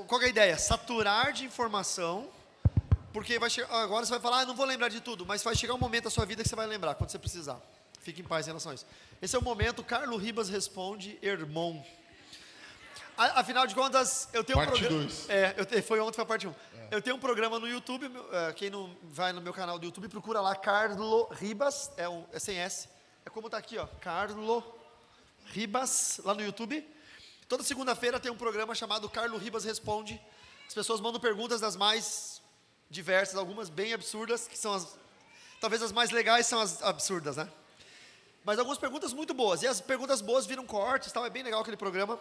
Qual que é a ideia? Saturar de informação, porque agora você vai falar, não vou lembrar de tudo, mas vai chegar um momento da sua vida que você vai lembrar, quando você precisar. Fique em paz em relação a isso. Esse é o momento, Carlos Ribas responde, irmão. Afinal de contas, eu tenho parte um programa... 2. Foi ontem, foi a parte 1. Eu tenho um programa no YouTube, quem não vai no meu canal do YouTube, procura lá, Carlos Ribas, é sem S. É como tá aqui, ó, Carlos Ribas, lá no YouTube. Toda segunda-feira tem um programa chamado Carlos Ribas Responde. As pessoas mandam perguntas das mais diversas, algumas bem absurdas, que são talvez as mais legais são as absurdas, né? Mas algumas perguntas muito boas, e as perguntas boas viram cortes, tal, é bem legal aquele programa.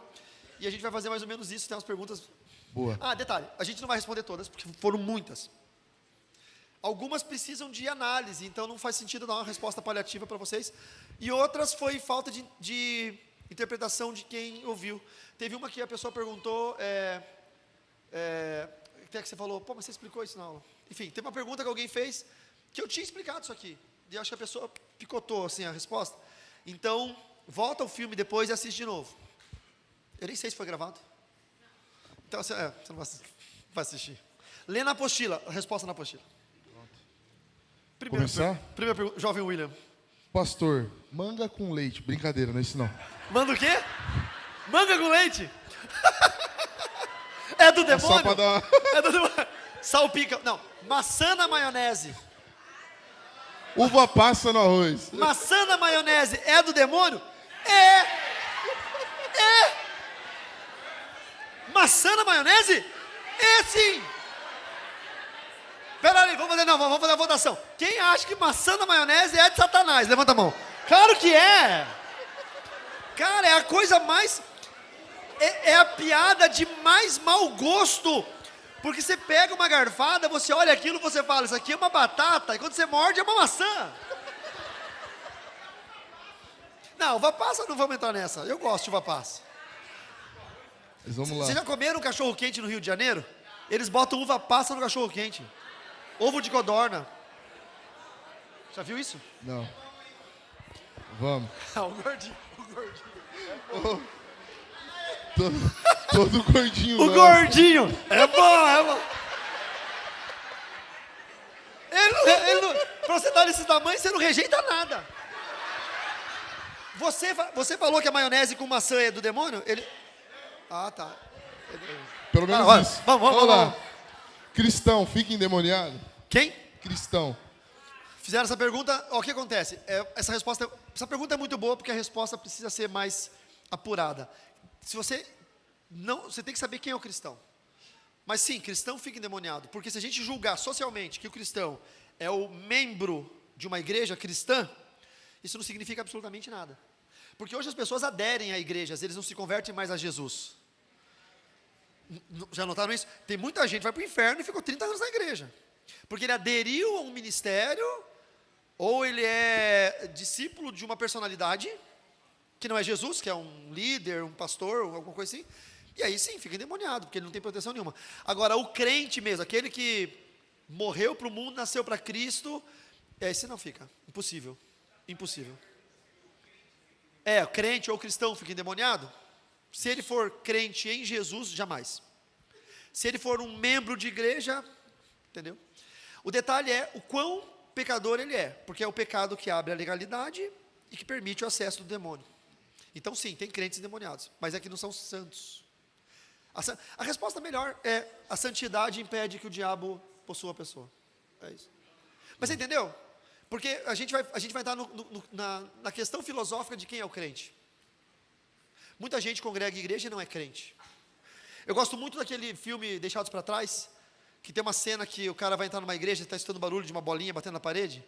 E a gente vai fazer mais ou menos isso, tem umas perguntas... Boa. Detalhe, a gente não vai responder todas, porque foram muitas. Algumas precisam de análise, então não faz sentido dar uma resposta paliativa para vocês. E outras foi falta de interpretação de quem ouviu. Teve uma que a pessoa perguntou, até que você falou, mas você explicou isso na aula. Enfim, teve uma pergunta que alguém fez, que eu tinha explicado isso aqui. E eu acho que a pessoa picotou assim, a resposta. Então, volta ao filme depois e assiste de novo. Eu nem sei se foi gravado. Então, você não vai assistir. Lê na apostila, a resposta na apostila. Começar? Primeira pergunta, jovem William. Pastor, manga com leite. Brincadeira, não é isso não. Manda o quê? Manga com leite? É do demônio? Só pra dar... É do demônio. Salpica. Não, maçã na maionese. Uva passa no arroz. Maçã na maionese é do demônio? É. Maçã na maionese? É sim. Peraí, vamos fazer a votação. Quem acha que maçã na maionese é de Satanás? Levanta a mão. Claro que é. Cara, é a coisa mais... É a piada de mais mau gosto. Porque você pega uma garfada, você olha aquilo, você fala, isso aqui é uma batata, e quando você morde é uma maçã. Não, uva passa, não vamos entrar nessa. Eu gosto de uva passa. Mas vamos lá. Vocês já comeram cachorro quente no Rio de Janeiro? Eles botam uva passa no cachorro quente. Ovo de codorna. Já viu isso? Não. Vamos. O gordinho. Todo gordinho. O gordinho. É bom. Ele não, pra você dar desse tamanho, você não rejeita nada. Você falou que a maionese com maçã é do demônio? Tá. Pelo menos isso. Vamos lá. Cristão, fica endemoniado? Quem? Cristão. Fizeram essa pergunta, o que acontece? Essa pergunta é muito boa porque a resposta precisa ser mais apurada. Você tem que saber quem é o cristão. Mas sim, cristão fica endemoniado, porque se a gente julgar socialmente que o cristão é o membro de uma igreja cristã, isso não significa absolutamente nada. Porque hoje as pessoas aderem a igrejas, eles não se convertem mais a Jesus. Já notaram isso? Tem muita gente que vai para o inferno e ficou 30 anos na igreja. Porque ele aderiu a um ministério, ou ele é discípulo de uma personalidade, que não é Jesus, que é um líder, um pastor, ou alguma coisa assim, e aí sim, fica endemoniado, porque ele não tem proteção nenhuma. Agora, o crente mesmo, aquele que morreu para o mundo, nasceu para Cristo, esse não fica, impossível. O crente ou cristão fica endemoniado? Se ele for crente em Jesus, jamais. Se ele for um membro de igreja, entendeu? O detalhe é o quão pecador ele é, porque é o pecado que abre a legalidade e que permite o acesso do demônio. Então sim, tem crentes endemoniados, mas é que não são santos. A resposta melhor é: a santidade impede que o diabo possua a pessoa. É isso. Mas você entendeu? Porque a gente vai entrar na questão filosófica de quem é o crente. Muita gente congrega a igreja e não é crente. Eu gosto muito daquele filme Deixados para Trás, que tem uma cena que o cara vai entrar numa igreja, está escutando barulho de uma bolinha batendo na parede,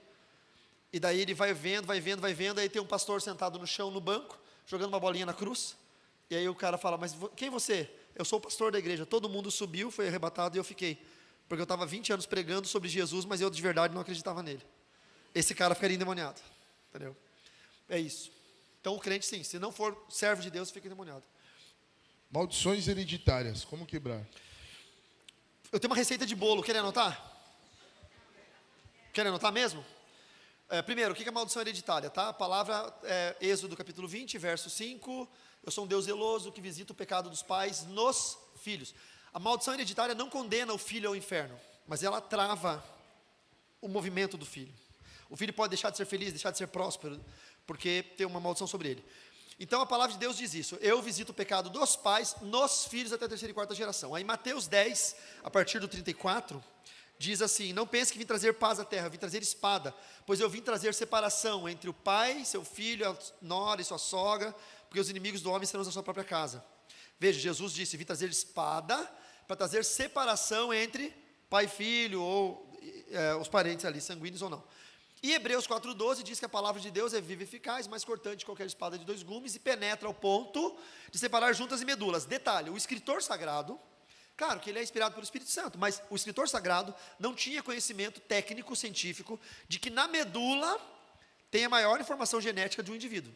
e daí ele vai vendo, aí tem um pastor sentado no chão, no banco, jogando uma bolinha na cruz, e aí o cara fala: mas quem é você? Eu sou o pastor da igreja. Todo mundo subiu, foi arrebatado e eu fiquei, porque eu estava 20 anos pregando sobre Jesus, mas eu de verdade não acreditava nele. Esse cara ficaria endemoniado, entendeu? É isso. Então o crente sim, se não for servo de Deus, fica endemoniado. Maldições hereditárias, como quebrar? Eu tenho uma receita de bolo, querem anotar? Querem anotar mesmo? Primeiro, o que é maldição hereditária? Tá? A palavra é Êxodo capítulo 20, verso 5. Eu sou um Deus zeloso que visita o pecado dos pais nos filhos. A maldição hereditária não condena o filho ao inferno, mas ela trava o movimento do filho. O filho pode deixar de ser feliz, deixar de ser próspero, porque tem uma maldição sobre ele. Então a palavra de Deus diz isso: eu visito o pecado dos pais nos filhos até a terceira e quarta geração. Aí Mateus 10, a partir do 34, diz assim: não pense que vim trazer paz à terra, vim trazer espada, pois eu vim trazer separação entre o pai, seu filho, a nora e sua sogra, porque os inimigos do homem serão da sua própria casa. Veja, Jesus disse: vim trazer espada para trazer separação entre pai e filho, ou os parentes ali, sanguíneos ou não. E Hebreus 4,12 diz que a palavra de Deus é viva e eficaz, mais cortante que qualquer espada de 2 gumes, e penetra ao ponto de separar juntas e medulas. Detalhe: o escritor sagrado, claro que ele é inspirado pelo Espírito Santo, mas o escritor sagrado não tinha conhecimento técnico, científico, de que na medula tem a maior informação genética de um indivíduo.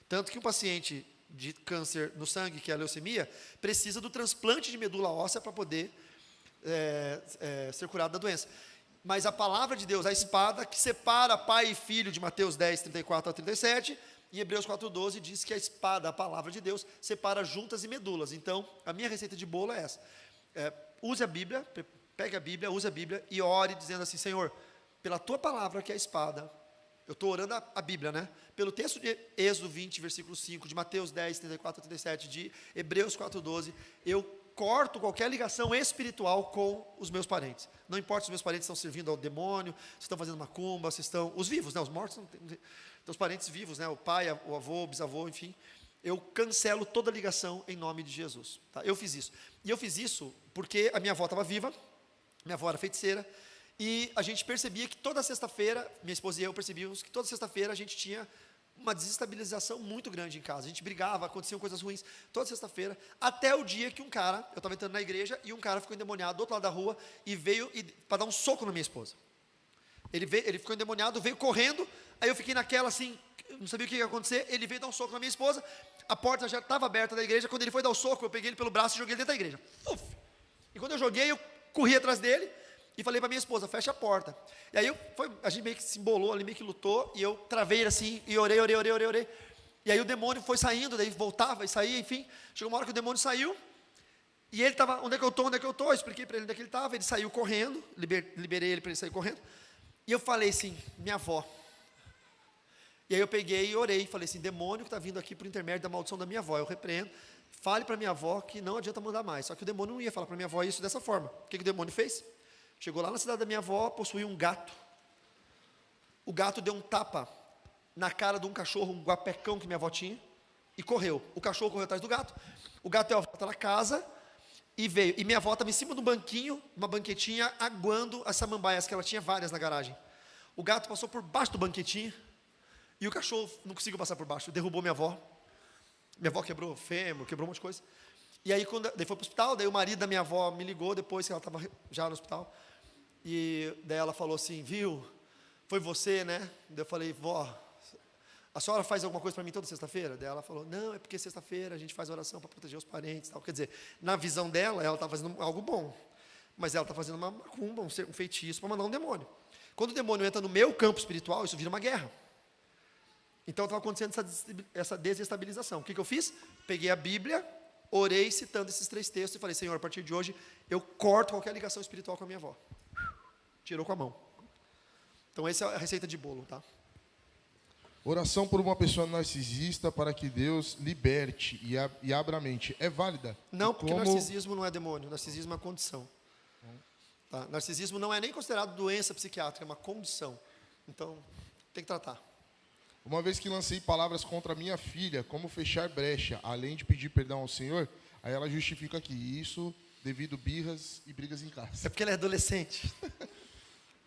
Tanto que um paciente de câncer no sangue, que é a leucemia, precisa do transplante de medula óssea para poder ser curado da doença. Mas a palavra de Deus, a espada que separa pai e filho, de Mateus 10, 34 a 37, em Hebreus 4,12 diz que a espada, a palavra de Deus, separa juntas e medulas. Então, a minha receita de bolo é essa: use a Bíblia, pegue a Bíblia, use a Bíblia e ore dizendo assim: Senhor, pela tua palavra que é a espada, eu estou orando a Bíblia, né? Pelo texto de Êxodo 20, versículo 5, de Mateus 10, 34 a 37, de Hebreus 4,12, eu corto qualquer ligação espiritual com os meus parentes. Não importa se os meus parentes estão servindo ao demônio, se estão fazendo macumba, se estão... Os vivos, né? Os mortos não tem... Então, os parentes vivos, né? O pai, o avô, o bisavô, enfim. Eu cancelo toda ligação em nome de Jesus. Tá? Eu fiz isso. E eu fiz isso porque a minha avó estava viva, minha avó era feiticeira, e a gente percebia que toda sexta-feira, minha esposa e eu percebíamos que toda sexta-feira a gente tinha uma desestabilização muito grande em casa. A gente brigava, aconteciam coisas ruins toda sexta-feira, até o dia que um cara, eu estava entrando na igreja e um cara ficou endemoniado do outro lado da rua e veio para dar um soco na minha esposa. Ele ficou endemoniado, veio correndo, aí eu fiquei naquela assim, não sabia o que ia acontecer. Ele veio dar um soco na minha esposa, a porta já estava aberta da igreja. Quando ele foi dar o soco, eu peguei ele pelo braço e joguei ele dentro da igreja. Uf! E quando eu joguei, eu corri atrás dele e falei para minha esposa: fecha a porta. E aí a gente meio que se embolou ali, meio que lutou, e eu travei ele assim, e orei. E aí o demônio foi saindo, daí voltava e saía, enfim. Chegou uma hora que o demônio saiu, e ele estava: onde é que eu estou? Eu expliquei para ele onde é que ele estava. Ele saiu correndo, liberei ele para ele sair correndo. E eu falei assim: minha avó. E aí eu peguei e orei, falei assim: demônio que está vindo aqui por intermédio da maldição da minha avó, eu repreendo. Fale para minha avó que não adianta mandar mais. Só que o demônio não ia falar para minha avó isso dessa forma. O que o demônio fez? Chegou lá na cidade da minha avó, possuía um gato. O gato deu um tapa na cara de um cachorro, um guapecão que minha avó tinha, e correu. O cachorro correu atrás do gato. O gato deu a volta na casa e veio. E minha avó estava em cima de um banquinho, uma banquetinha, aguando as samambaias, que ela tinha várias na garagem. O gato passou por baixo do banquetinho e o cachorro não conseguiu passar por baixo, derrubou minha avó. Minha avó quebrou o fêmur, quebrou um monte de coisa. E aí, daí foi para o hospital, daí o marido da minha avó me ligou depois que ela estava já no hospital. E daí ela falou assim: viu, foi você, né? Daí eu falei: vó, a senhora faz alguma coisa para mim toda sexta-feira? Daí ela falou: não, é porque sexta-feira a gente faz oração para proteger os parentes, tal. Quer dizer, na visão dela, ela está fazendo algo bom, mas ela está fazendo uma macumba, um feitiço para mandar um demônio. Quando o demônio entra no meu campo espiritual, isso vira uma guerra. Então estava acontecendo essa desestabilização. O que eu fiz? Peguei a Bíblia, orei citando esses 3 textos e falei: Senhor, a partir de hoje eu corto qualquer ligação espiritual com a minha avó. Tirou com a mão. Então essa é a receita de bolo, tá? Oração por uma pessoa narcisista para que Deus liberte e abra a mente. É válida? Não, porque narcisismo não é demônio. Narcisismo é uma condição. Tá? Narcisismo não é nem considerado doença psiquiátrica, é uma condição. Então, tem que tratar. Uma vez que lancei palavras contra minha filha, como fechar brecha, além de pedir perdão ao Senhor, aí ela justifica aqui, isso devido birras e brigas em casa. É porque ela é adolescente.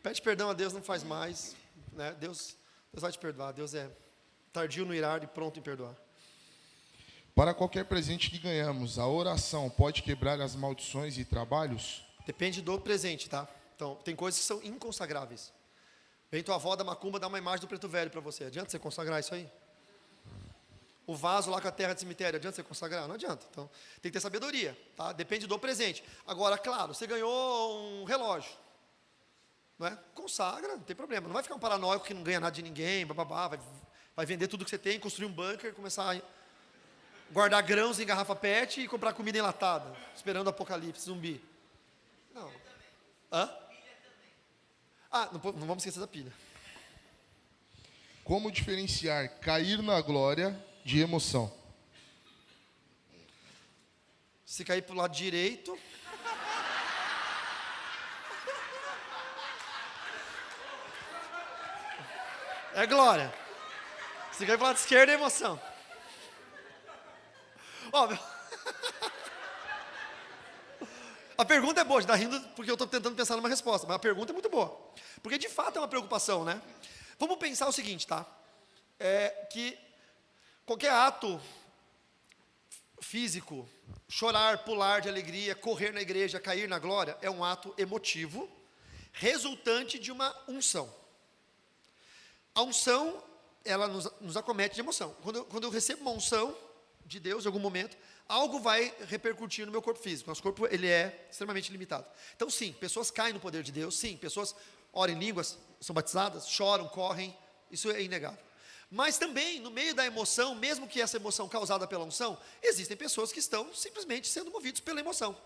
Pede perdão a Deus, não faz mais, né? Deus vai te perdoar. Deus é tardio no irar e pronto em perdoar. Para qualquer presente que ganhamos, a oração pode quebrar as maldições e trabalhos? Depende do presente, tá? Então, tem coisas que são inconsagráveis. Vem tua avó da macumba dar uma imagem do preto velho para você. Adianta você consagrar isso aí? O vaso lá com a terra de cemitério, adianta você consagrar? Não adianta. Então, tem que ter sabedoria, tá? Depende do presente. Agora, claro, você ganhou um relógio. Não é? Consagra, não tem problema. Não vai ficar um paranoico que não ganha nada de ninguém, bababá, vai vender tudo que você tem, construir um bunker, começar a... guardar grãos em garrafa PET e comprar comida enlatada, esperando o apocalipse zumbi. Não. Hã? Não vamos esquecer da pilha. Como diferenciar cair na glória de emoção? Se cair pro lado direito... é glória. Se cair pro lado esquerdo é emoção. Ó, a pergunta é boa, a gente tá rindo porque eu estou tentando pensar numa resposta, mas a pergunta é muito boa. Porque de fato é uma preocupação, né? Vamos pensar o seguinte, tá? Que qualquer ato físico, chorar, pular de alegria, correr na igreja, cair na glória, é um ato emotivo, resultante de uma unção. A unção, ela nos acomete de emoção. Quando eu recebo uma unção de Deus, em algum momento, algo vai repercutir no meu corpo físico. Nosso corpo, ele é extremamente limitado. Então, sim, pessoas caem no poder de Deus, sim, pessoas oram em línguas, são batizadas, choram, correm, isso é inegável. Mas também, no meio da emoção, mesmo que essa emoção causada pela unção, existem pessoas que estão simplesmente sendo movidos pela emoção.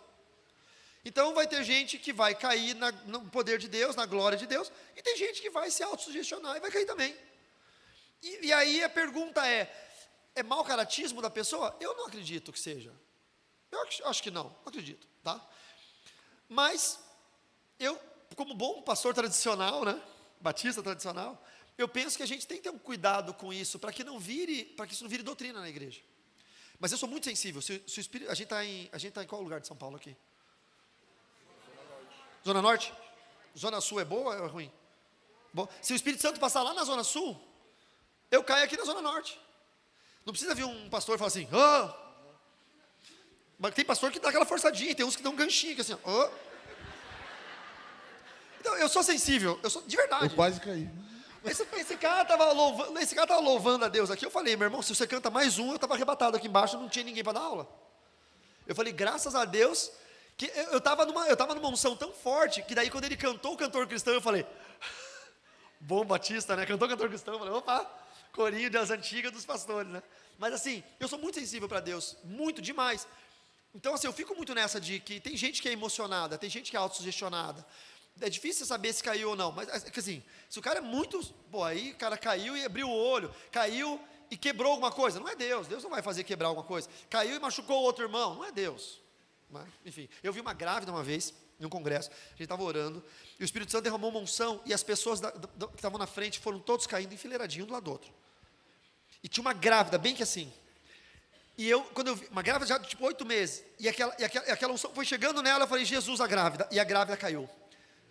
Então, vai ter gente que vai cair no poder de Deus, na glória de Deus, e tem gente que vai se autossugestionar e vai cair também. E aí a pergunta é mau caratismo da pessoa? Eu não acredito que seja. Eu acho que não acredito, tá? Mas, eu, como bom pastor tradicional, né, batista tradicional, eu penso que a gente tem que ter um cuidado com isso, para que isso não vire doutrina na igreja. Mas eu sou muito sensível. Se o Espírito, a gente tá em qual lugar de São Paulo aqui? Zona Norte? Zona Sul é boa ou é ruim? Bom, se o Espírito Santo passar lá na Zona Sul, eu caio aqui na Zona Norte. Não precisa vir um pastor e falar assim, mas tem pastor que dá aquela forçadinha, tem uns que dão um ganchinho, que assim, Então, eu sou sensível, de verdade. Eu quase caí. Esse cara estava louvando a Deus aqui, eu falei, meu irmão, se você canta mais um, eu estava arrebatado aqui embaixo, não tinha ninguém para dar aula. Eu falei, graças a Deus, que eu estava numa unção tão forte, que daí quando ele cantou o cantor cristão, eu falei, bom batista, né, cantor cristão, eu falei, opa, corinho das antigas dos pastores, né? Mas assim, eu sou muito sensível para Deus, muito, demais. Então assim, eu fico muito nessa de que tem gente que é emocionada, tem gente que é autossugestionada. É difícil saber se caiu ou não, mas assim, se o cara é muito, aí o cara caiu e abriu o olho, caiu e quebrou alguma coisa, não é Deus não vai fazer quebrar alguma coisa. Caiu e machucou o outro irmão, não é Deus. Mas, enfim, eu vi uma grávida uma vez, em um congresso, a gente estava orando, e o Espírito Santo derramou uma unção, e as pessoas que estavam na frente foram todos caindo enfileiradinho um do lado do outro. E tinha uma grávida, bem que assim. E quando eu vi, uma grávida já de tipo 8 meses, e aquela unção foi chegando nela, eu falei, Jesus, a grávida, e a grávida caiu.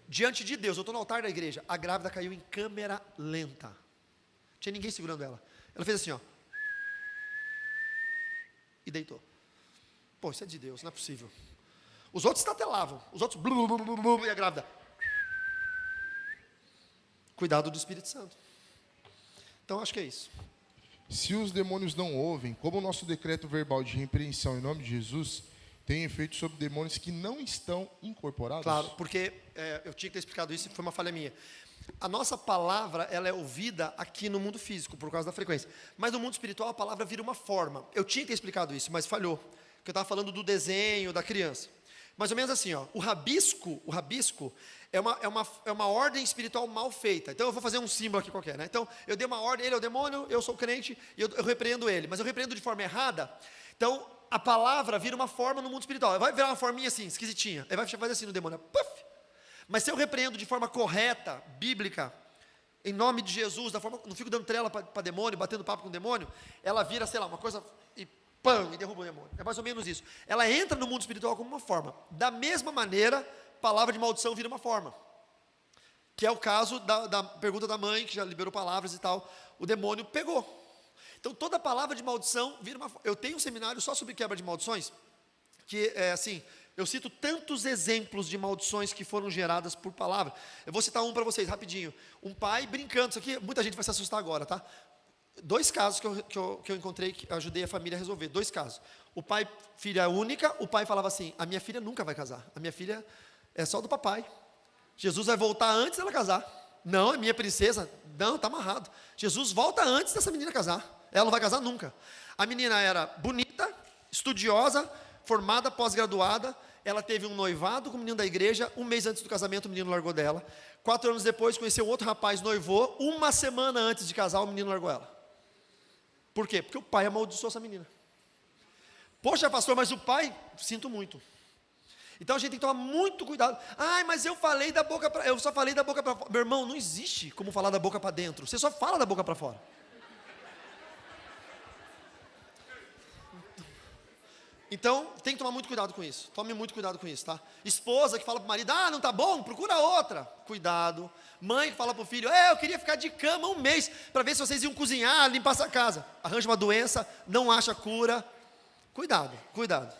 Diante de Deus, eu estou no altar da igreja, a grávida caiu em câmera lenta. Não tinha ninguém segurando ela. Ela fez assim, ó. E deitou. Pô, isso é de Deus, não é possível. Os outros estatelavam, os outros, e a grávida. Cuidado do Espírito Santo. Então, acho que é isso. Se os demônios não ouvem, como o nosso decreto verbal de repreensão em nome de Jesus tem efeito sobre demônios que não estão incorporados? Claro, porque eu tinha que ter explicado isso e foi uma falha minha. A nossa palavra, ela é ouvida aqui no mundo físico, por causa da frequência. Mas no mundo espiritual, a palavra vira uma forma. Eu tinha que ter explicado isso, mas falhou. Porque eu estava falando do desenho da criança. Mais ou menos assim, ó, o rabisco é uma ordem espiritual mal feita. Então eu vou fazer um símbolo aqui qualquer, né? Então eu dei uma ordem, ele é o demônio, eu sou o crente, e eu repreendo ele. Mas eu repreendo de forma errada. Então a palavra vira uma forma no mundo espiritual. Vai virar uma forminha assim, esquisitinha. Aí vai fazer assim no demônio, puff. Mas se eu repreendo de forma correta, bíblica, em nome de Jesus, não fico dando trela para demônio, batendo papo com o demônio, ela vira, sei lá, uma coisa e pam, e derruba o demônio. É mais ou menos isso. Ela entra no mundo espiritual como uma forma. Da mesma maneira, palavra de maldição vira uma forma. Que é o caso da pergunta da mãe, que já liberou palavras e tal. O demônio pegou. Então, toda palavra de maldição vira uma forma. Eu tenho um seminário só sobre quebra de maldições, que é assim, eu cito tantos exemplos de maldições que foram geradas por palavra. Eu vou citar um para vocês, rapidinho. Um pai brincando, isso aqui, muita gente vai se assustar agora, tá? 2 casos que eu encontrei, que eu ajudei a família a resolver, 2 casos. O pai, filha única, o pai falava assim, a minha filha nunca vai casar, a minha filha é só do papai. Jesus vai voltar antes dela casar. Não, é minha princesa, não, está amarrado. Jesus volta antes dessa menina casar, ela não vai casar nunca. A menina era bonita, estudiosa, formada, pós-graduada. Ela teve um noivado com o menino da igreja. 1 mês antes do casamento, o menino largou dela. 4 anos depois, conheceu outro rapaz, noivou. 1 semana antes de casar, o menino largou ela. Por quê? Porque o pai amaldiçoou essa menina. Poxa, pastor, mas o pai, sinto muito. Então a gente tem que tomar muito cuidado. Ai, mas eu falei da boca para, eu só falei da boca para fora. Meu irmão, não existe como falar da boca para dentro. Você só fala da boca para fora. Então, tem que tomar muito cuidado com isso. Tome muito cuidado com isso, tá? Esposa que fala para o marido, não tá bom, procura outra. Cuidado. Mãe que fala para o filho, eu queria ficar de cama 1 mês, para ver se vocês iam cozinhar, limpar essa casa. Arranja uma doença, não acha cura. Cuidado, cuidado.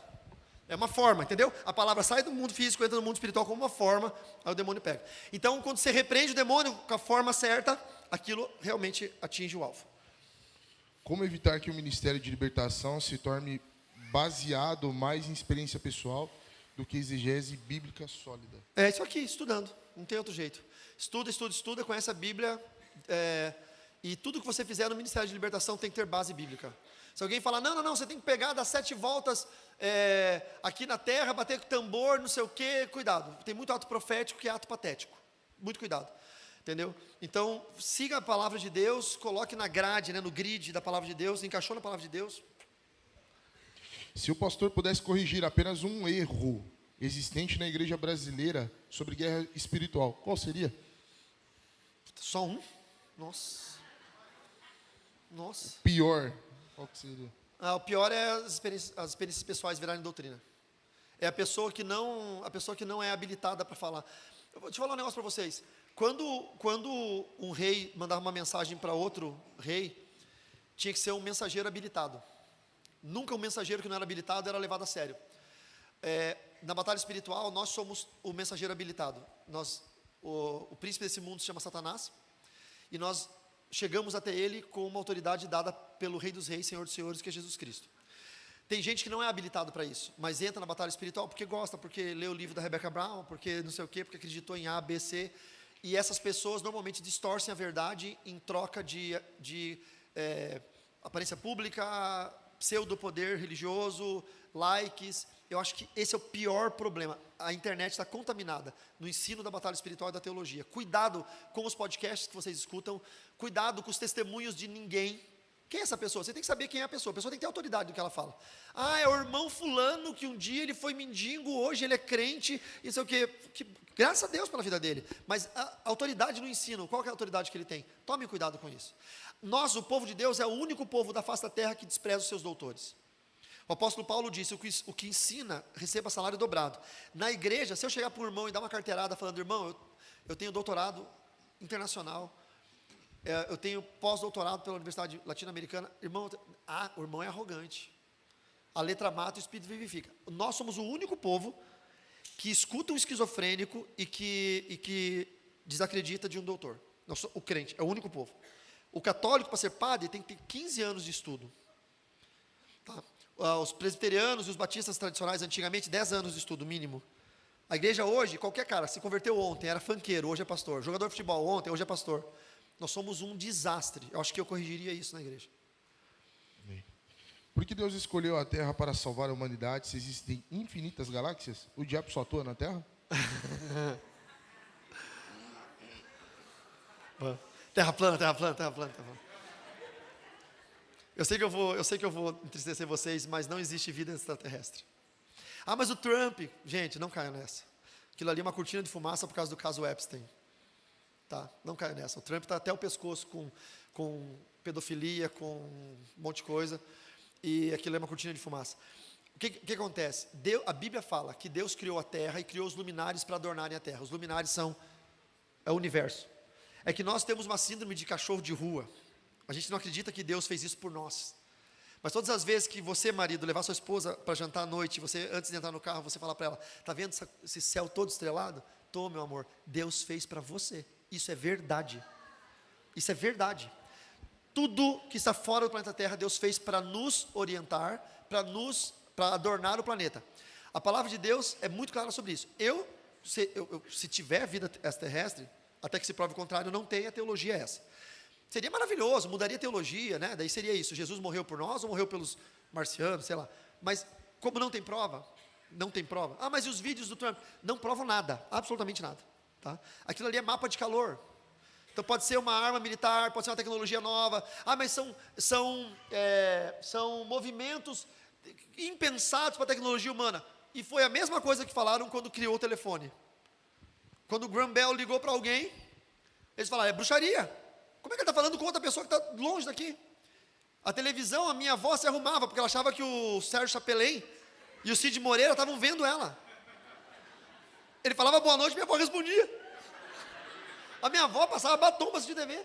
É uma forma, entendeu? A palavra sai do mundo físico, entra no mundo espiritual como uma forma, aí o demônio pega. Então, quando você repreende o demônio com a forma certa, aquilo realmente atinge o alvo. Como evitar que o ministério de libertação se torne baseado mais em experiência pessoal do que exegese bíblica sólida? É isso aqui, estudando, não tem outro jeito. Estuda, conhece a Bíblia, e tudo que você fizer no ministério de libertação tem que ter base bíblica. Se alguém falar, não, você tem que pegar, dar 7 voltas aqui na terra, bater com tambor, não sei o quê, cuidado. Tem muito ato profético que é ato patético. Muito cuidado, entendeu? Então, siga a palavra de Deus, coloque na grade, no grid da palavra de Deus, encaixou na palavra de Deus. Se o pastor pudesse corrigir apenas um erro existente na igreja brasileira sobre guerra espiritual, qual seria? Só um? Nossa. Pior, qual que seria? O pior é as experiências pessoais virarem doutrina. É a pessoa que não é habilitada para falar. Eu vou te falar um negócio para vocês. Quando um rei mandava uma mensagem para outro rei, tinha que ser um mensageiro habilitado. Nunca um mensageiro que não era habilitado era levado a sério. Na batalha espiritual, nós somos o mensageiro habilitado. O príncipe desse mundo se chama Satanás, e nós chegamos até ele com uma autoridade dada pelo Rei dos Reis, Senhor dos Senhores, que é Jesus Cristo. Tem gente que não é habilitado para isso, mas entra na batalha espiritual porque gosta, porque lê o livro da Rebecca Brown, porque não sei o quê, porque acreditou em A, B, C. E essas pessoas normalmente distorcem a verdade em troca de aparência pública, pseudo-poder religioso, likes. Eu acho que esse é o pior problema. A internet está contaminada no ensino da batalha espiritual e da teologia. Cuidado com os podcasts que vocês escutam, cuidado com os testemunhos de ninguém. Quem é essa pessoa? Você tem que saber quem é a pessoa tem que ter autoridade do que ela fala. É o irmão fulano que um dia ele foi mendigo, hoje ele é crente, e sei o quê. Graças a Deus pela vida dele. Mas a autoridade no ensino, qual que é a autoridade que ele tem? Tome cuidado com isso. Nós, o povo de Deus, é o único povo da face da terra que despreza os seus doutores. O apóstolo Paulo disse, o que ensina, receba salário dobrado. Na igreja, se eu chegar para um irmão e dar uma carteirada falando, irmão, eu tenho doutorado internacional, eu tenho pós-doutorado pela Universidade Latino-Americana, irmão, o irmão é arrogante. A letra mata, o espírito vivifica. Nós somos o único povo que escuta um esquizofrênico e que desacredita de um doutor. O crente, é o único povo. O católico, para ser padre, tem que ter 15 anos de estudo. Tá? Os presbiterianos e os batistas tradicionais, antigamente, 10 anos de estudo mínimo. A igreja hoje, qualquer cara, se converteu ontem, era funkeiro, hoje é pastor. Jogador de futebol ontem, hoje é pastor. Nós somos um desastre. Eu acho que eu corrigiria isso na igreja. Por que Deus escolheu a Terra para salvar a humanidade se existem infinitas galáxias? O diabo só atua na Terra? Terra plana. Eu sei que eu vou entristecer vocês, mas não existe vida extraterrestre. Mas o Trump, gente, não caia nessa. Aquilo ali é uma cortina de fumaça por causa do caso Epstein. Tá? Não caia nessa. O Trump está até o pescoço com pedofilia, com um monte de coisa, e aquilo é uma cortina de fumaça. O que acontece? A Bíblia fala que Deus criou a terra e criou os luminares para adornarem a terra. Os luminares é o universo. É que nós temos uma síndrome de cachorro de rua. A gente não acredita que Deus fez isso por nós. Mas todas as vezes que você, marido, levar sua esposa para jantar à noite, você, antes de entrar no carro, você fala para ela, está vendo esse céu todo estrelado? Tô, meu amor, Deus fez para você. Isso é verdade. Isso é verdade. Tudo que está fora do planeta Terra, Deus fez para nos orientar, para adornar o planeta. A palavra de Deus é muito clara sobre isso. Se tiver vida extraterrestre, até que se prove o contrário, não tem, a teologia é essa. Seria maravilhoso, mudaria a teologia, né? Daí seria isso, Jesus morreu por nós ou morreu pelos marcianos, sei lá. Mas como não tem prova, não tem prova. Ah, mas e os vídeos do Trump? Não provam nada, absolutamente nada. Tá? Aquilo ali é mapa de calor. Então pode ser uma arma militar, pode ser uma tecnologia nova. Ah, mas são movimentos impensados para a tecnologia humana. E foi a mesma coisa que falaram quando criou o telefone. Quando o Graham Bell ligou para alguém, eles falaram, é bruxaria. Como é que ele está falando com outra pessoa que está longe daqui? A televisão, a minha avó se arrumava, porque ela achava que o Sérgio Chapelin e o Cid Moreira estavam vendo ela. Ele falava boa noite, minha avó respondia. A minha avó passava batom para assistir TV.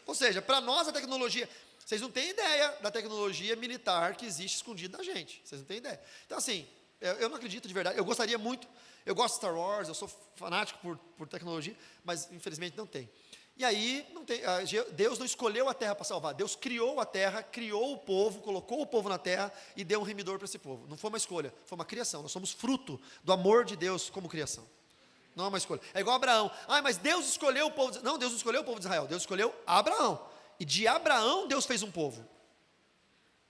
Ou seja, para nós a tecnologia... Vocês não têm ideia da tecnologia militar que existe escondida na gente. Vocês não têm ideia. Então, assim, eu não acredito de verdade. Eu gostaria muito. Eu gosto de Star Wars, eu sou fanático por tecnologia, mas infelizmente não tem. E aí, não tem, Deus não escolheu a terra para salvar. Deus criou a terra, criou o povo, colocou o povo na terra e deu um remidor para esse povo. Não foi uma escolha, foi uma criação. Nós somos fruto do amor de Deus como criação. Não é uma escolha. É igual Abraão. Ah, mas Deus escolheu o povo. Não, Deus não escolheu o povo de Israel. Deus escolheu Abraão. E de Abraão Deus fez um povo.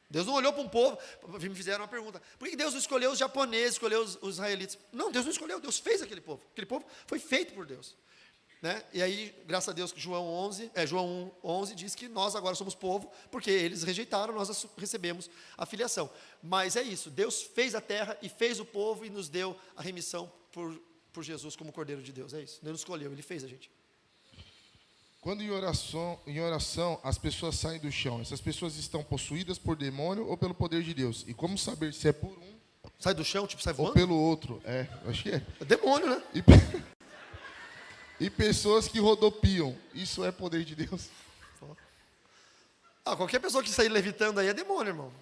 Deus não olhou para um povo. Me fizeram uma pergunta. Por que Deus não escolheu os japoneses, escolheu os israelitas? Não, Deus não escolheu. Deus fez aquele povo. Aquele povo foi feito por Deus. Né? E aí, graças a Deus, que João 1:11 diz que nós agora somos povo, porque eles rejeitaram, nós recebemos a filiação. Mas é isso, Deus fez a terra e fez o povo e nos deu a remissão por Jesus como Cordeiro de Deus. É isso, Deus nos escolheu, Ele fez a gente. Quando em oração as pessoas saem do chão, essas pessoas estão possuídas por demônio ou pelo poder de Deus? E como saber se é por um Sai do chão, tipo, sai voando? ou pelo outro? Acho que é. É demônio, né? E pessoas que rodopiam, isso é poder de Deus? Qualquer pessoa que sair levitando aí é demônio, irmão.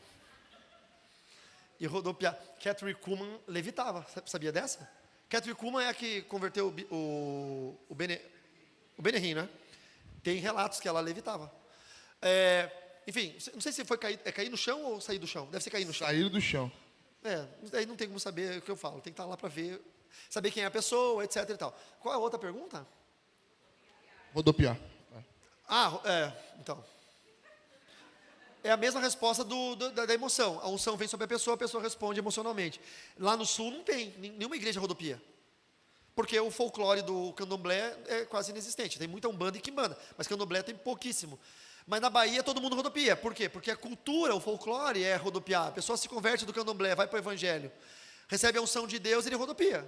E rodopiar. Catherine Kuhlman levitava, sabia dessa? Catherine Kuhlman é a que converteu o Benihim, né? Tem relatos que ela levitava. Enfim, não sei se foi cair no chão ou sair do chão. Deve ser cair no chão. Sair do chão. Aí não tem como saber o que eu falo. Tem que estar lá para ver, saber quem é a pessoa, etc e tal. Qual é a outra pergunta? Rodopiar. Então. É a mesma resposta da emoção. A unção vem sobre a pessoa responde emocionalmente. Lá no sul não tem, nenhuma igreja rodopia. Porque o folclore do candomblé é quase inexistente. Tem muita umbanda e quimbanda, mas candomblé tem pouquíssimo. Mas na Bahia todo mundo rodopia. Por quê? Porque a cultura, o folclore é rodopiar. A pessoa se converte do candomblé, vai para o evangelho, recebe a unção de Deus e ele rodopia.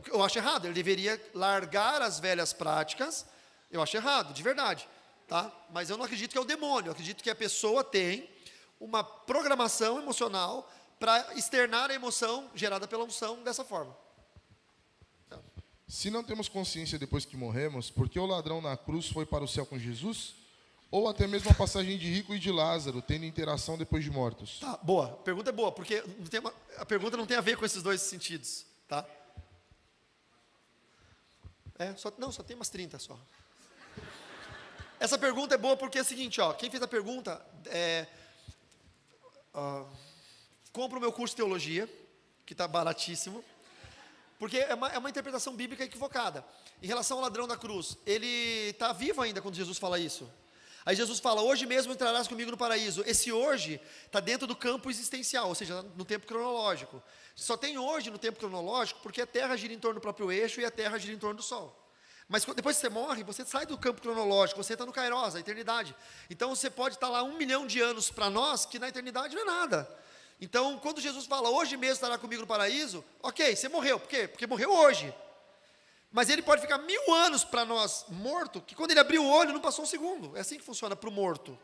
Eu acho errado, ele deveria largar as velhas práticas. Eu acho errado, de verdade. Tá? Mas eu não acredito que é o demônio. Eu acredito que a pessoa tem uma programação emocional para externar a emoção gerada pela unção dessa forma. Se não temos consciência depois que morremos, por que o ladrão na cruz foi para o céu com Jesus? Ou até mesmo a passagem de Rico e de Lázaro, tendo interação depois de mortos? Tá, boa. A pergunta é boa, porque a pergunta não tem a ver com esses dois sentidos. Tá? Só tem umas 30 só. Essa pergunta é boa porque é o seguinte, quem fez a pergunta compra o meu curso de teologia, que está baratíssimo. Porque é uma interpretação bíblica equivocada. Em relação ao ladrão da cruz, ele está vivo ainda quando Jesus fala isso. Aí Jesus fala, hoje mesmo entrarás comigo no paraíso. Esse hoje está dentro do campo existencial, ou seja, no tempo cronológico. Só tem hoje no tempo cronológico porque a Terra gira em torno do próprio eixo e a Terra gira em torno do Sol. Mas depois que você morre, você sai do campo cronológico, você está no Kairos, a eternidade. Então você pode estar lá 1 milhão de anos para nós, que na eternidade não é nada. Então, quando Jesus fala, hoje mesmo estará comigo no paraíso, ok, você morreu. Por quê? Porque morreu hoje. Mas ele pode ficar 1000 anos para nós morto, que quando ele abriu o olho não passou um segundo. É assim que funciona para o morto.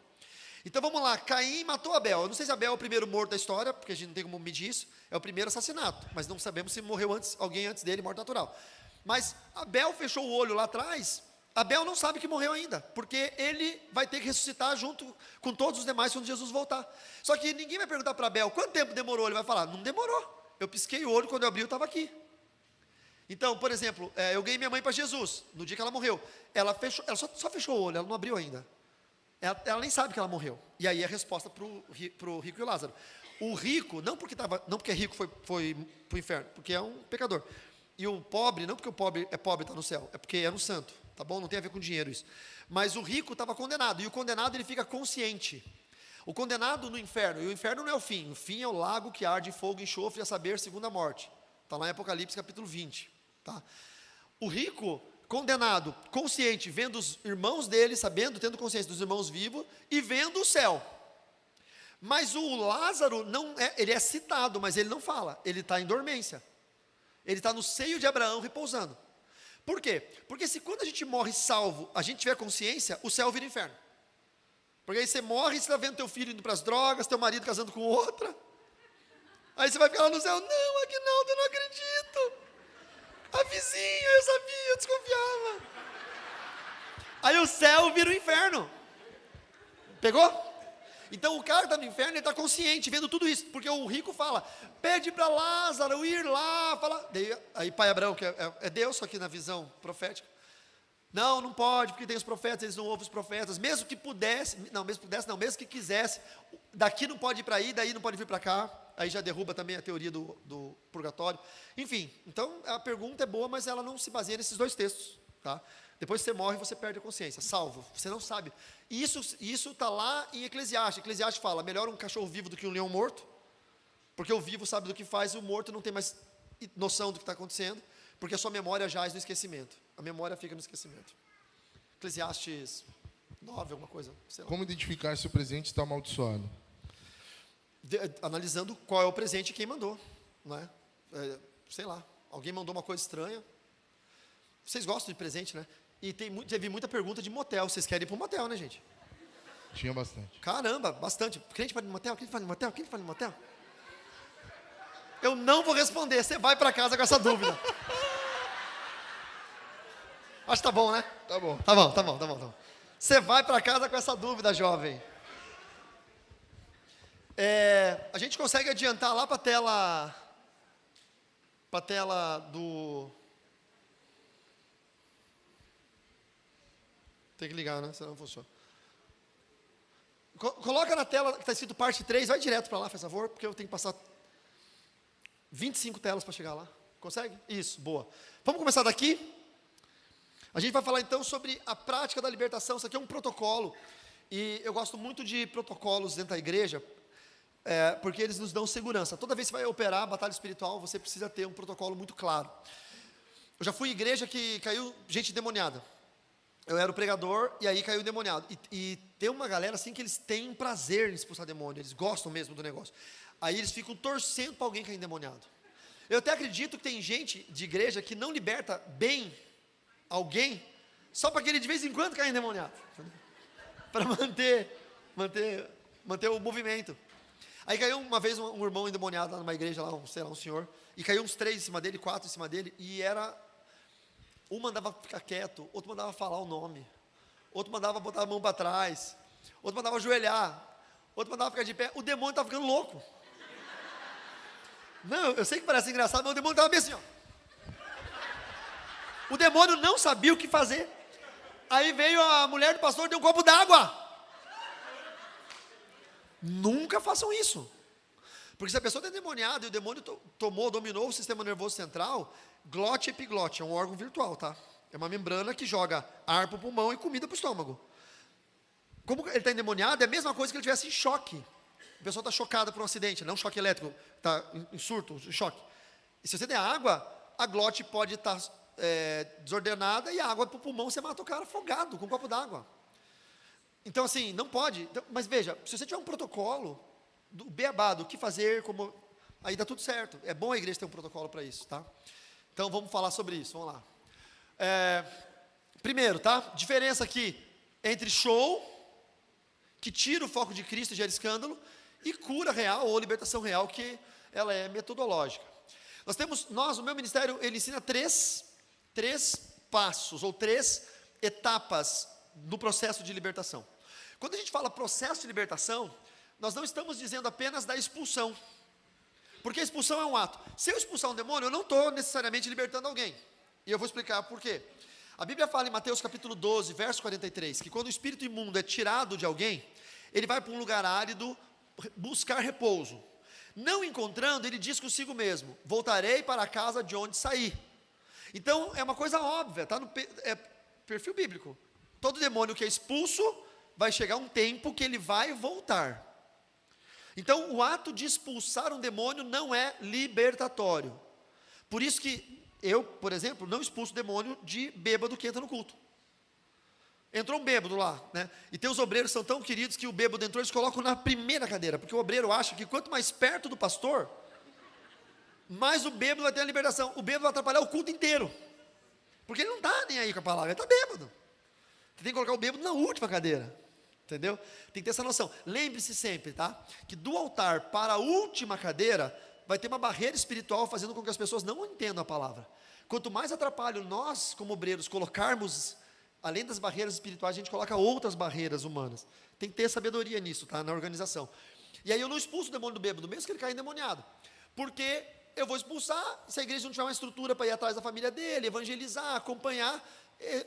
Então vamos lá, Caim matou Abel. Eu não sei se Abel é o primeiro morto da história, porque a gente não tem como medir isso. É o primeiro assassinato, mas não sabemos se morreu alguém antes dele, morte natural. Mas Abel fechou o olho lá atrás. Abel não sabe que morreu ainda, porque ele vai ter que ressuscitar junto com todos os demais quando Jesus voltar. Só que ninguém vai perguntar para Abel, quanto tempo demorou? Ele vai falar, não demorou. Eu pisquei o olho, quando eu abri eu estava aqui. Então, por exemplo, eu ganhei minha mãe para Jesus, no dia que ela morreu. Ela só fechou o olho, ela não abriu ainda. Ela nem sabe que ela morreu. E aí a resposta para o rico e o Lázaro. O rico, não porque é rico foi para o inferno, porque é um pecador. E o pobre, não porque o pobre é pobre e está no céu, é porque é no santo. tá bom? Não tem a ver com dinheiro isso. Mas o rico estava condenado, e o condenado ele fica consciente. O condenado no inferno, e o inferno não é o fim é o lago que arde em fogo e enxofre, a saber, segunda morte. Está lá em Apocalipse capítulo 20. Tá? O rico, condenado, consciente, vendo os irmãos dele, sabendo, tendo consciência dos irmãos vivos, e vendo o céu. Mas o Lázaro, ele é citado, mas ele não fala, ele está em dormência. Ele está no seio de Abraão repousando. Por quê? Porque se quando a gente morre salvo, a gente tiver consciência, o céu vira inferno. Porque aí você morre e você está vendo teu filho indo para as drogas, teu marido casando com outra. Aí você vai ficar lá no céu, não, Aguinaldo, eu não acredito. A vizinha, eu sabia, eu desconfiava. Aí o céu vira o inferno. Pegou? Então o cara que está no inferno, ele está consciente, vendo tudo isso. Porque o rico fala, pede para Lázaro ir lá. Fala. Aí pai Abraão, que é Deus, só que na visão profética. Não pode, porque tem os profetas, eles não ouvem os profetas. Mesmo que pudesse, mesmo que quisesse, daqui não pode ir para aí, daí não pode vir para cá. Aí já derruba também a teoria do purgatório. Enfim, então a pergunta é boa, mas ela não se baseia nesses dois textos. Tá? Depois que você morre, você perde a consciência, salvo, você não sabe. E isso está lá em Eclesiastes. Eclesiastes fala, melhor um cachorro vivo do que um leão morto, porque o vivo sabe do que faz e o morto não tem mais noção do que está acontecendo, porque a sua memória jaz no esquecimento. A memória fica no esquecimento. Eclesiastes 9, alguma coisa, sei lá. Como identificar se o presente está amaldiçoado? Analisando qual é o presente e quem mandou, não é? Sei lá, alguém mandou uma coisa estranha. Vocês gostam de presente, né? E teve muita pergunta de motel. Vocês querem ir para um motel, né, gente? Tinha bastante. Caramba, bastante. Crente para ir no motel? Quem fala no motel? Quem fala no motel? Eu não vou responder. Você vai para casa com essa dúvida. Acho que tá bom, né? Tá bom. Tá bom. Você vai para casa com essa dúvida, jovem. A gente consegue adiantar lá para a tela do... Tem que ligar, né? Senão não funciona. Coloca na tela que está escrito parte 3, vai direto para lá, faz favor, porque eu tenho que passar 25 telas para chegar lá. Consegue? Isso, boa. Vamos começar daqui? A gente vai falar então sobre a prática da libertação. Isso aqui é um protocolo, e eu gosto muito de protocolos dentro da igreja, porque eles nos dão segurança. Toda vez que você vai operar a batalha espiritual, você precisa ter um protocolo muito claro. Eu já fui em igreja que caiu gente endemoniada. Eu era o pregador, e aí caiu o endemoniado. E tem uma galera assim que eles têm um prazer em expulsar demônio, eles gostam mesmo do negócio. Aí eles ficam torcendo para alguém cair endemoniado. Eu até acredito que tem gente de igreja que não liberta bem alguém, só para que ele de vez em quando caia endemoniado. Para manter o movimento. Aí caiu uma vez um irmão endemoniado lá numa igreja, lá, um senhor, e caiu uns 3 em cima dele, 4 em cima dele, e era... Um mandava ficar quieto, outro mandava falar o nome, outro mandava botar a mão para trás, outro mandava ajoelhar, outro mandava ficar de pé. O demônio estava ficando louco. Não, eu sei que parece engraçado, mas o demônio estava bem assim, ó. O demônio não sabia o que fazer. Aí veio a mulher do pastor e deu um copo d'água. Nunca façam isso. Porque se a pessoa está endemoniada e o demônio dominou o sistema nervoso central, glote e epiglote, é um órgão virtual, tá? É uma membrana que joga ar para o pulmão e comida para o estômago. Como ele está endemoniado, é a mesma coisa que ele estivesse em choque. A pessoa está chocada por um acidente, não choque elétrico, está em surto, em choque. E se você der água, a glote pode estar desordenada e a água para o pulmão, você mata o cara afogado com um copo d'água. Então assim, não pode. Mas veja, se você tiver um protocolo do beabá, do que fazer, aí dá tudo certo. É bom a igreja ter um protocolo para isso, tá? Então vamos falar sobre isso, vamos lá. Primeiro, tá? Diferença aqui entre show, que tira o foco de Cristo e gera escândalo, e cura real ou libertação real, que ela é metodológica. O meu ministério, ele ensina três passos, ou 3 etapas no processo de libertação. Quando a gente fala processo de libertação, nós não estamos dizendo apenas da expulsão, porque a expulsão é um ato. Se eu expulsar um demônio, eu não estou necessariamente libertando alguém, e eu vou explicar por quê. A Bíblia fala em Mateus capítulo 12, verso 43, que quando o espírito imundo é tirado de alguém, ele vai para um lugar árido buscar repouso. Não encontrando, ele diz consigo mesmo: voltarei para a casa de onde saí. Então é uma coisa óbvia, tá? perfil bíblico. Todo demônio que é expulso, vai chegar um tempo que ele vai voltar. Então, o ato de expulsar um demônio não é libertatório. Por isso que eu, por exemplo, não expulso demônio de bêbado que entra no culto. Entrou um bêbado lá, né? E tem os obreiros que são tão queridos que o bêbado entrou, eles colocam na primeira cadeira, porque o obreiro acha que quanto mais perto do pastor, mais o bêbado vai ter a libertação. O bêbado vai atrapalhar o culto inteiro, porque ele não está nem aí com a palavra, ele está bêbado. Você tem que colocar o bêbado na última cadeira, entendeu? Tem que ter essa noção. Lembre-se sempre, tá? Que do altar para a última cadeira, vai ter uma barreira espiritual fazendo com que as pessoas não entendam a palavra. Quanto mais atrapalho nós, como obreiros, colocarmos, além das barreiras espirituais, a gente coloca outras barreiras humanas. Tem que ter sabedoria nisso, tá? Na organização. E aí eu não expulso o demônio do bêbado, mesmo que ele caia endemoniado. Porque eu vou expulsar, se a igreja não tiver uma estrutura para ir atrás da família dele, evangelizar, acompanhar,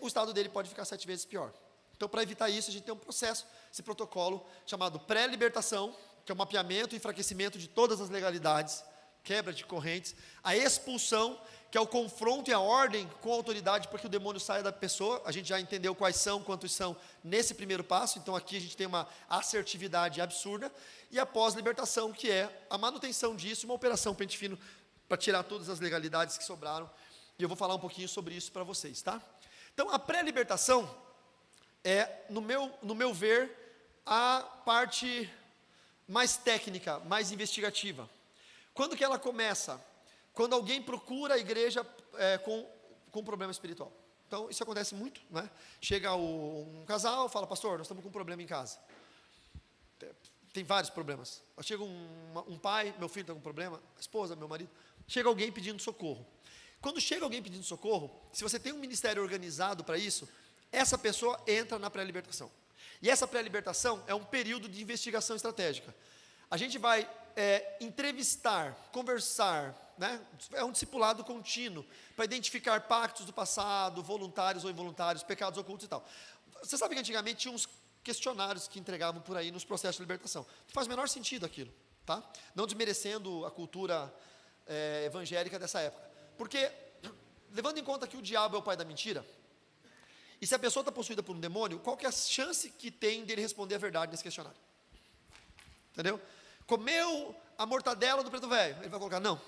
o estado dele pode ficar 7 vezes pior. Então, para evitar isso, a gente tem um processo, esse protocolo chamado pré-libertação, que é o mapeamento e enfraquecimento de todas as legalidades, quebra de correntes, a expulsão, que é o confronto e a ordem com a autoridade para que o demônio saia da pessoa. A gente já entendeu quais são, quantos são nesse primeiro passo, então aqui a gente tem uma assertividade absurda, e a pós-libertação, que é a manutenção disso, uma operação pente fino para tirar todas as legalidades que sobraram, e eu vou falar um pouquinho sobre isso para vocês, tá? Então, a pré-libertação é, no meu ver, a parte mais técnica, mais investigativa. Quando que ela começa? Quando alguém procura a igreja com um problema espiritual. Então, isso acontece muito, né? Chega um casal, fala, pastor, nós estamos com um problema em casa. Tem vários problemas. Chega um pai, meu filho está com um problema, a esposa, meu marido. Chega alguém pedindo socorro. Quando chega alguém pedindo socorro, se você tem um ministério organizado para isso, essa pessoa entra na pré-libertação. E essa pré-libertação é um período de investigação estratégica. A gente vai entrevistar, conversar, né? É um discipulado contínuo, para identificar pactos do passado, voluntários ou involuntários, pecados ocultos e tal. Você sabe que antigamente tinha uns questionários que entregavam por aí nos processos de libertação. Não faz o menor sentido aquilo, tá? Não desmerecendo a cultura evangélica dessa época. Porque, levando em conta que o diabo é o pai da mentira, e se a pessoa está possuída por um demônio, qual que é a chance que tem dele responder a verdade nesse questionário? Entendeu? Comeu a mortadela do preto velho, ele vai colocar não.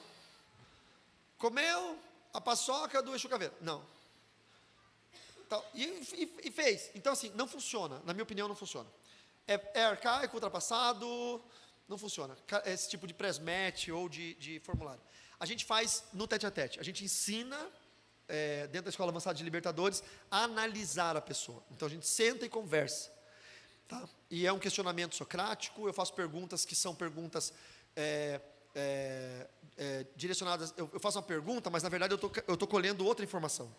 Comeu a paçoca do Exu Caveira, não. Então, e fez. Então, assim, não funciona, na minha opinião, não funciona. É arcaico, ultrapassado, não funciona. Esse tipo de press-match ou de formulário. A gente faz no tete-a-tete, a gente ensina, dentro da Escola Avançada de Libertadores, a analisar a pessoa. Então, a gente senta e conversa. Tá? E é um questionamento socrático, eu faço perguntas que são perguntas direcionadas, eu faço uma pergunta, mas na verdade eu estou colhendo outra informação.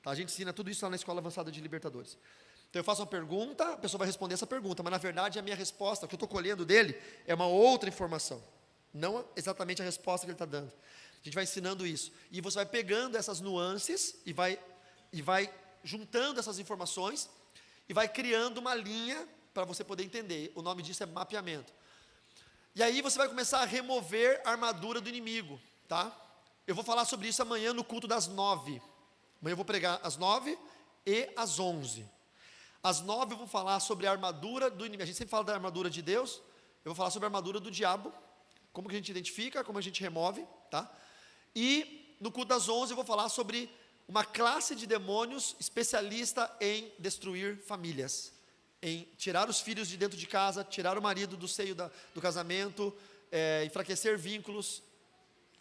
Tá? A gente ensina tudo isso lá na Escola Avançada de Libertadores. Então eu faço uma pergunta, a pessoa vai responder essa pergunta, mas na verdade a minha resposta, o que eu estou colhendo dele, é uma outra informação. Não exatamente a resposta que ele está dando. A gente vai ensinando isso. E você vai pegando essas nuances e vai juntando essas informações e vai criando uma linha para você poder entender. O nome disso é mapeamento. E aí você vai começar a remover a armadura do inimigo, tá? Eu vou falar sobre isso amanhã no culto das 9. Amanhã eu vou pregar às 9 e às 11. Às 9 eu vou falar sobre a armadura do inimigo. A gente sempre fala da armadura de Deus. Eu vou falar sobre a armadura do diabo. Como que a gente identifica, como a gente remove, tá? E no culto das 11 eu vou falar sobre uma classe de demônios especialista em destruir famílias, em tirar os filhos de dentro de casa, tirar o marido do seio do casamento, enfraquecer vínculos,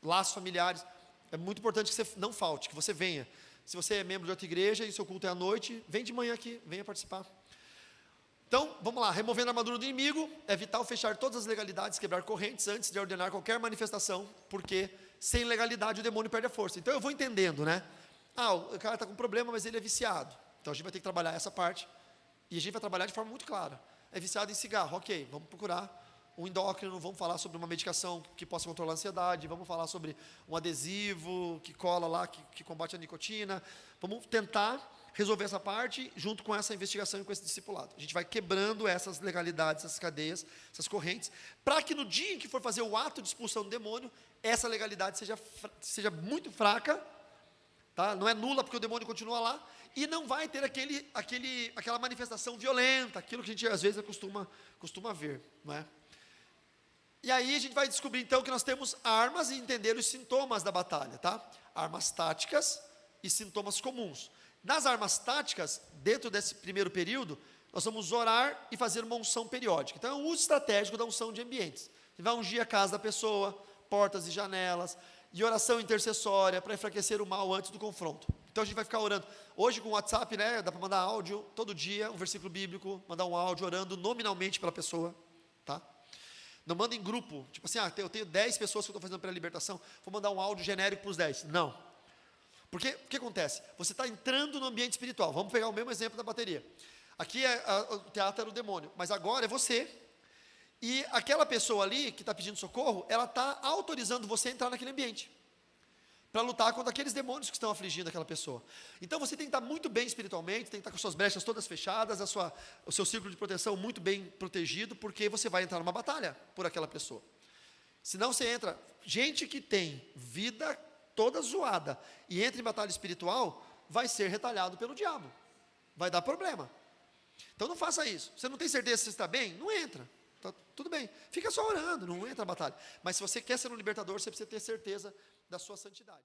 laços familiares. É muito importante que você não falte, que você venha. Se você é membro de outra igreja e seu culto é à noite, vem de manhã aqui, venha participar. Então, vamos lá, removendo a armadura do inimigo, é vital fechar todas as legalidades, quebrar correntes antes de ordenar qualquer manifestação, porque sem legalidade o demônio perde a força. Então eu vou entendendo, né? O cara está com problema, mas ele é viciado. Então a gente vai ter que trabalhar essa parte, e a gente vai trabalhar de forma muito clara. É viciado em cigarro, ok, vamos procurar um endócrino, vamos falar sobre uma medicação que possa controlar a ansiedade, vamos falar sobre um adesivo que cola lá, que combate a nicotina, vamos tentar resolver essa parte junto com essa investigação e com esse discipulado. A gente vai quebrando essas legalidades, essas cadeias, essas correntes, para que no dia em que for fazer o ato de expulsão do demônio, essa legalidade seja muito fraca, tá? Não é nula porque o demônio continua lá, e não vai ter aquela manifestação violenta, aquilo que a gente às vezes costuma ver, não é? E aí a gente vai descobrir então que nós temos armas e entender os sintomas da batalha, tá? Armas táticas e sintomas comuns. Nas armas táticas, dentro desse primeiro período, nós vamos orar e fazer uma unção periódica. Então é um uso estratégico da unção de ambientes. Você vai ungir a casa da pessoa, portas e janelas, e oração intercessória para enfraquecer o mal antes do confronto. Então a gente vai ficar orando. Hoje com o WhatsApp, né, dá para mandar áudio todo dia, um versículo bíblico, mandar um áudio orando nominalmente pela pessoa, tá? Não manda em grupo, tipo assim, eu tenho 10 pessoas que eu estou fazendo pré-libertação, vou mandar um áudio genérico para os 10. Não. Porque o que acontece? Você está entrando no ambiente espiritual. Vamos pegar o mesmo exemplo da bateria. Aqui o teatro era o demônio, mas agora é você. E aquela pessoa ali que está pedindo socorro, ela está autorizando você a entrar naquele ambiente para lutar contra aqueles demônios que estão afligindo aquela pessoa. Então você tem que estar muito bem espiritualmente, tem que estar com suas brechas todas fechadas, o seu círculo de proteção muito bem protegido, porque você vai entrar numa batalha por aquela pessoa. Senão você entra, gente que tem vida toda zoada e entra em batalha espiritual, vai ser retalhado pelo diabo, vai dar problema. Então não faça isso. Você não tem certeza se você está bem? Não entra. Tá, tudo bem, fica só orando, não entra na batalha. Mas se você quer ser um libertador, você precisa ter certeza da sua santidade.